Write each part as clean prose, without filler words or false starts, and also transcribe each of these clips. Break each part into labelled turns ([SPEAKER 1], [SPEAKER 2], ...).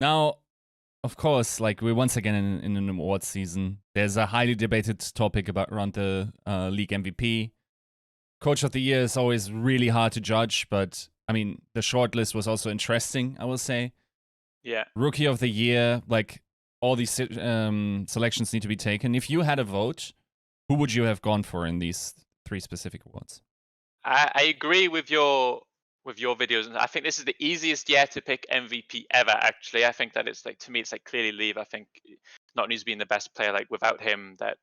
[SPEAKER 1] Now, of course, like we're once again in an awards season. There's a highly debated topic around the league MVP. Coach of the Year is always really hard to judge, but I mean, the shortlist was also interesting, I will say.
[SPEAKER 2] Yeah.
[SPEAKER 1] Rookie of the Year, like all these selections need to be taken. If you had a vote, who would you have gone for in these 3 specific awards?
[SPEAKER 2] I agree with your videos, and I think this is the easiest year to pick MVP ever. Actually, I think that it's like, to me, it's like clearly Leave. I think not only has been the best player, like without him, that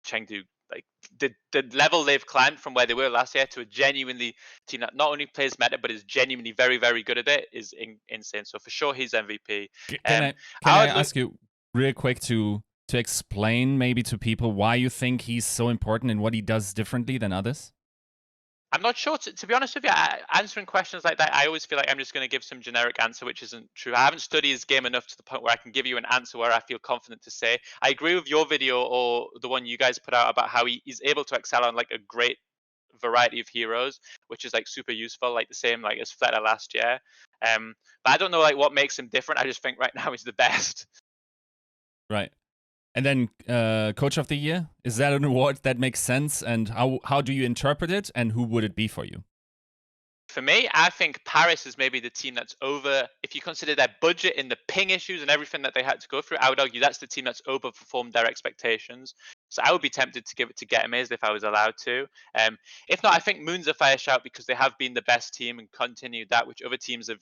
[SPEAKER 2] Chengdu, like the level they've climbed from where they were last year to a genuinely team that not only plays meta but is genuinely very, very good at it is insane. So for sure, he's MVP.
[SPEAKER 1] Can I ask you real quick to explain maybe to people why you think he's so important and what he does differently than others?
[SPEAKER 2] I'm not sure. To be honest with you, answering questions like that, I always feel like I'm just going to give some generic answer, which isn't true. I haven't studied his game enough to the point where I can give you an answer where I feel confident to say. I agree with your video or the one you guys put out about how he's able to excel on like a great variety of heroes, which is like super useful, like the same like as Fleta last year. But I don't know like what makes him different. I just think right now he's the best.
[SPEAKER 1] Right. And then Coach of the Year, is that an award that makes sense? And how do you interpret it? And who would it be for you?
[SPEAKER 2] For me, I think Paris is maybe the team that's over. If you consider their budget and the ping issues and everything that they had to go through, I would argue that's the team that's overperformed their expectations. So I would be tempted to give it to Get Amazed if I was allowed to. If not, I think Moon's a fair shout because they have been the best team and continued that, which other teams have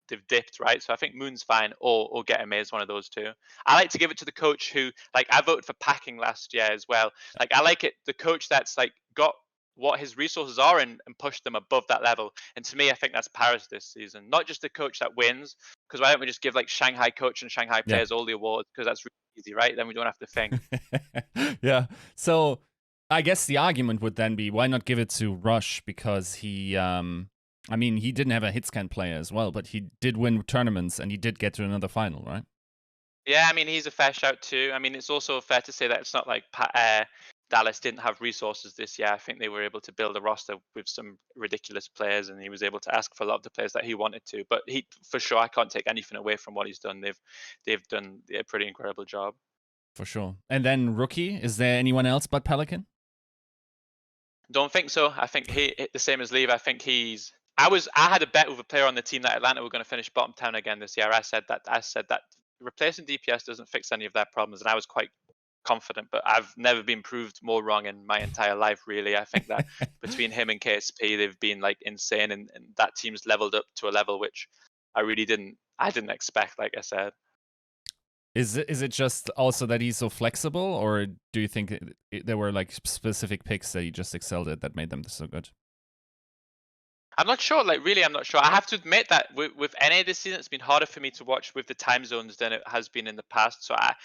[SPEAKER 2] they've dipped, right? So I think Moon's fine, or Get Amazed, one of those two. I like to give it to the coach who, like, I voted for Packing last year as well. Like, I like it, the coach that's like got what his resources are and push them above that level. And to me, I think that's Paris this season. Not just the coach that wins, because why don't we just give like Shanghai coach and Shanghai players all the awards, because that's really easy, right? Then we don't have to think.
[SPEAKER 1] Yeah. So I guess the argument would then be, why not give it to Rush? Because he, I mean, he didn't have a hit scan player as well, but he did win tournaments and he did get to another final, right?
[SPEAKER 2] Yeah, I mean, he's a fair shout too. I mean, it's also fair to say that it's not like Dallas didn't have resources this year. I think they were able to build a roster with some ridiculous players, and he was able to ask for a lot of the players that he wanted to. But he, for sure, I can't take anything away from what he's done. They've done a pretty incredible job.
[SPEAKER 1] For sure. And then rookie, is there anyone else but Pelican?
[SPEAKER 2] Don't think so. I think he the same as Leave. I think he's. I had a bet with a player on the team that Atlanta were going to finish bottom 10 again this year. I said that replacing DPS doesn't fix any of their problems, and I was quite confident, but I've never been proved more wrong in my entire life, really. I think that between him and KSP, they've been like insane, and that team's leveled up to a level which I really didn't expect, like I said.
[SPEAKER 1] Is it just also that he's so flexible, or do you think there were like specific picks that he just excelled at that made them so good?
[SPEAKER 2] I'm not sure. Like, really, I'm not sure. I have to admit that with NA this season, it's been harder for me to watch with the time zones than it has been in the past. So I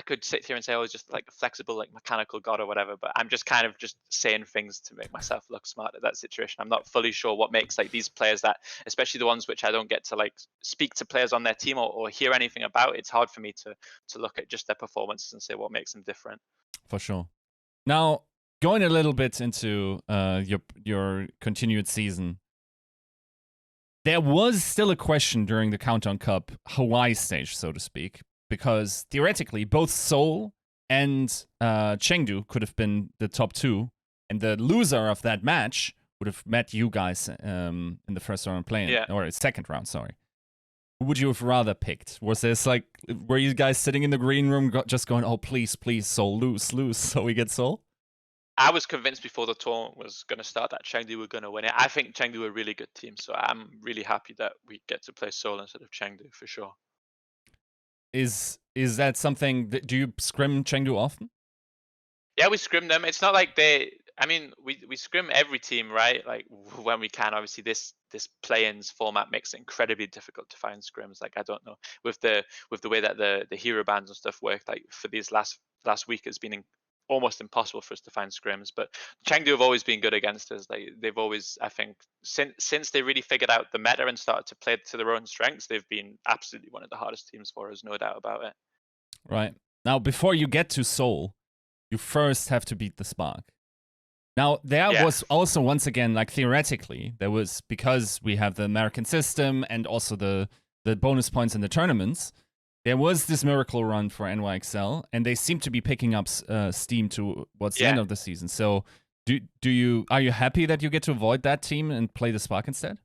[SPEAKER 2] could sit here and say, oh, it's just like a flexible, like mechanical god or whatever. But I'm just kind of just saying things to make myself look smart at that situation. I'm not fully sure what makes like these players that, especially the ones which I don't get to like speak to players on their team or hear anything about. It's hard for me to look at just their performances and say what makes them different.
[SPEAKER 1] For sure. Now, going a little bit into your continued season, there was still a question during the Countdown Cup Hawaii stage, so to speak, because theoretically both Seoul and Chengdu could have been the top 2, and the loser of that match would have met you guys in the first round playing, or second round, sorry. Who would you have rather picked? Was this like, were you guys sitting in the green room just going, oh, please, Seoul, lose, so we get Seoul?
[SPEAKER 2] I was convinced before the tournament was going to start that Chengdu were going to win it. I think Chengdu are a really good team, so I'm really happy that we get to play Seoul instead of Chengdu, for sure.
[SPEAKER 1] Is that something that, do you scrim Chengdu often?
[SPEAKER 2] Yeah, we scrim them. It's not like I mean, we scrim every team, right? Like when we can. Obviously, this play-ins format makes it incredibly difficult to find scrims. Like, I don't know, with the way that the hero bans and stuff work. Like for these last week, it's been almost impossible for us to find scrims. But Chengdu have always been good against us. They've always, I think, since they really figured out the meta and started to play to their own strengths, they've been absolutely one of the hardest teams for us, no doubt about it.
[SPEAKER 1] Right. Now, before you get to Seoul, you first have to beat the Spark. Now, there was also, once again, like theoretically, there was, because we have the American system and also the the bonus points in the tournaments, there was this miracle run for NYXL, and they seem to be picking up steam towards the end of the season. So, are you happy that you get to avoid that team and play the Spark instead?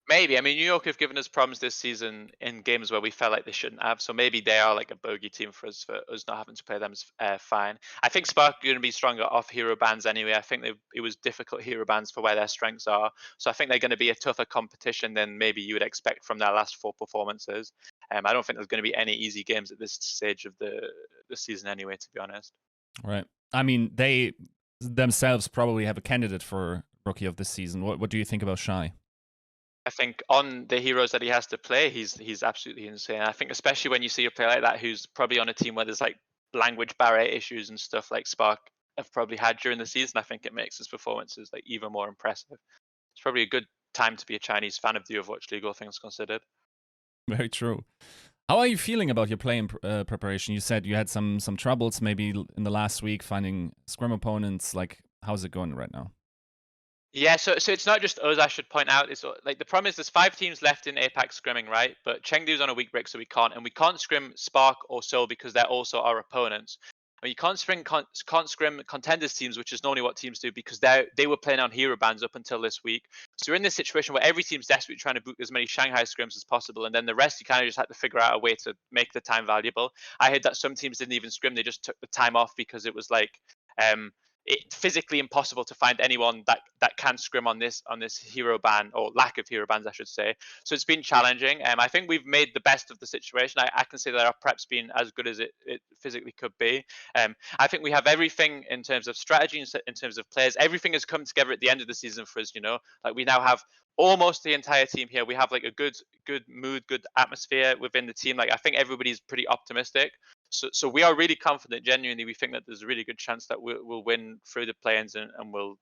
[SPEAKER 2] Maybe. I mean, New York have given us problems this season in games where we felt like they shouldn't have. So maybe they are like a bogey team for us not having to play them is fine. I think Spark are going to be stronger off hero bans anyway. I think it was difficult hero bans for where their strengths are. So I think they're going to be a tougher competition than maybe you would expect from their last 4 performances. I don't think there's going to be any easy games at this stage of the season anyway, to be honest.
[SPEAKER 1] Right. I mean, they themselves probably have a candidate for Rookie of the Season. What do you think about Shy?
[SPEAKER 2] I think on the heroes that he has to play, he's absolutely insane. I think especially when you see a player like that who's probably on a team where there's like language barrier issues and stuff like Spark have probably had during the season, I think it makes his performances like even more impressive. It's probably a good time to be a Chinese fan of the Overwatch League, all things considered.
[SPEAKER 1] Very true. How are you feeling about your play in preparation? You said you had some troubles maybe in the last week finding scrim opponents. Like, how's it going right now?
[SPEAKER 2] Yeah, so it's not just us, I should point out. It's like the problem is there's 5 teams left in APAC scrimming, right? But Chengdu's on a week break, so we can't scrim Spark or Seoul because they're also our opponents. And you can't scrim contenders teams, which is normally what teams do, because they were playing on hero bans up until this week. So we're in this situation where every team's desperately trying to book as many Shanghai scrims as possible, and then the rest you kind of just had to figure out a way to make the time valuable. I heard that some teams didn't even scrim; they just took the time off because it was like it's physically impossible to find anyone that can scrim on this hero ban, or lack of hero bans, I should say. So it's been challenging. I think we've made the best of the situation. I can say that our prep's been as good as it physically could be. I think we have everything in terms of strategy, in terms of players. Everything has come together at the end of the season for us. Like we now have almost the entire team here. We have like a good mood, good atmosphere within the team. Like I think everybody's pretty optimistic. So we are really confident. Genuinely, we think that there's a really good chance that we'll win through the play-ins and we'll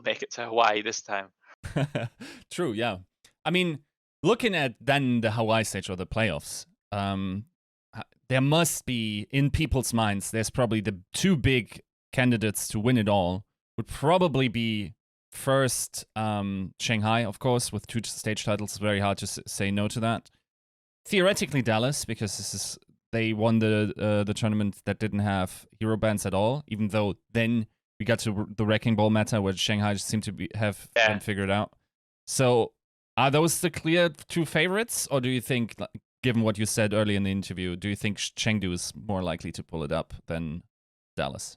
[SPEAKER 2] make it to Hawaii this time.
[SPEAKER 1] True, yeah. I mean, looking at then the Hawaii stage or the playoffs, there must be, in people's minds, there's probably the 2 big candidates to win it all. Would probably be first Shanghai, of course, with 2 stage titles. It's very hard to say no to that. Theoretically, Dallas, because they won the tournament that didn't have hero bans at all, even though then we got to the Wrecking Ball meta, which Shanghai seemed to have been figured out. So are those the clear 2 favorites, or do you think, given what you said earlier in the interview, do you think Chengdu is more likely to pull it up than Dallas?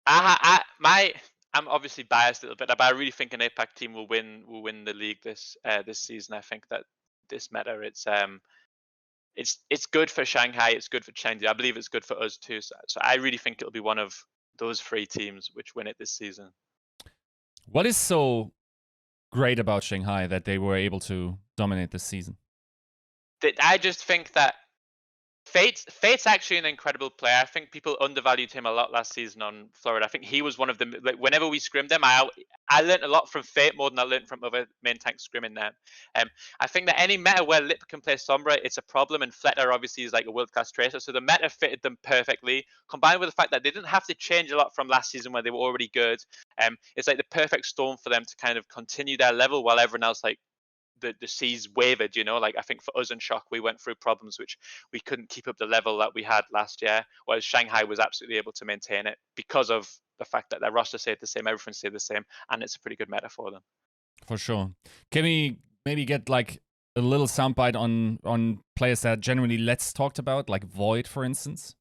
[SPEAKER 2] I'm obviously biased a little bit, but I really think an APAC team will win the league this season. I think that this meta, it's good for Shanghai, it's good for Chengdu. I believe it's good for us too. So I really think it'll be one of those 3 teams which win it this season.
[SPEAKER 1] What is so great about Shanghai that they were able to dominate this season?
[SPEAKER 2] I just think that Fate's actually an incredible player. I think people undervalued him a lot last season on Florida. I think he was one of them. Like whenever we scrimmed them, I learned a lot from Fate more than I learned from other main tanks scrimming them. I think that any meta where Lip can play Sombra, it's a problem, and Fletter obviously is like a world-class tracer, so the meta fitted them perfectly. Combined with the fact that they didn't have to change a lot from last season where they were already good, it's like the perfect storm for them to kind of continue their level while everyone else like the seas wavered. Like I think for us and Shock, we went through problems which we couldn't keep up the level that we had last year, whereas Shanghai was absolutely able to maintain it because of the fact that their roster stayed the same, everything stayed the same, and it's a pretty good meta for them.
[SPEAKER 1] For sure. Can we maybe get like a little soundbite on players that generally less talked about, like Void, for instance?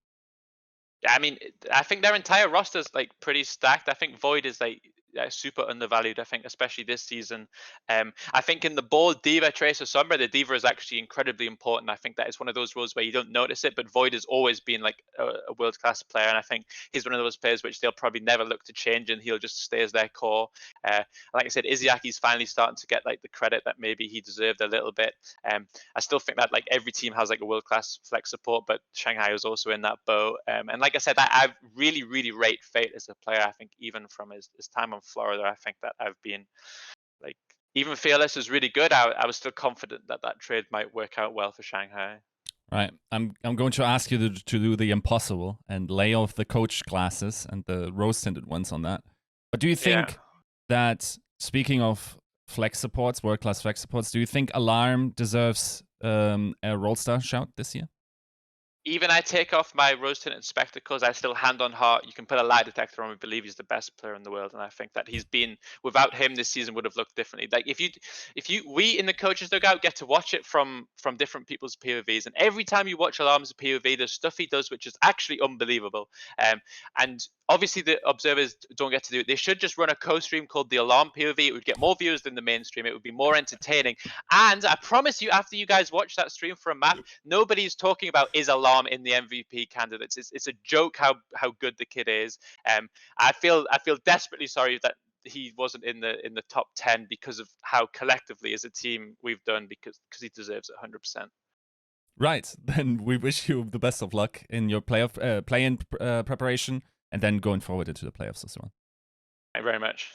[SPEAKER 2] I mean, I think their entire roster is like pretty stacked. I think Void is like super undervalued, I think, especially this season. I think in the ball Diva Tracer Sombra, the Diva is actually incredibly important. I think that is one of those roles where you don't notice it, but Void has always been like a world-class player, and I think he's one of those players which they'll probably never look to change, and he'll just stay as their core. Like I said, Izyaki's finally starting to get like the credit that maybe he deserved a little bit. I still think that like every team has like a world-class flex support, but Shanghai was also in that boat. And like I said, I really, really rate Fate as a player. I think even from his time on Florida, I think that I've been like, even Fearless is really good. I was still confident that trade might work out well for Shanghai.
[SPEAKER 1] Right. I'm going to ask you to do the impossible and lay off the coach classes and the rose-tinted ones on that. But do you think that, speaking of flex supports, world-class flex supports, do you think Alarm deserves a Roll-Star shout this year?
[SPEAKER 2] Even I take off my rose-tinted spectacles, I still, hand on heart, you can put a lie detector on me, believe he's the best player in the world, and I think that he's been, without him, this season would have looked differently. Like we in the coaches dugout get to watch it from different people's POVs, and every time you watch Alarm's POV, there's stuff he does which is actually unbelievable. And obviously the observers don't get to do it. They should just run a co-stream called the Alarm POV. It would get more views than the mainstream. It would be more entertaining. And I promise you, after you guys watch that stream for a map, nobody's talking about is Alarm in the MVP candidates. It's a joke how good the kid is. I feel desperately sorry that he wasn't in the top 10 because of how collectively as a team we've done, because he deserves it 100%.
[SPEAKER 1] Right. Then we wish you the best of luck in your play-in preparation, and then going forward into the playoffs as well.
[SPEAKER 2] Thank you very much.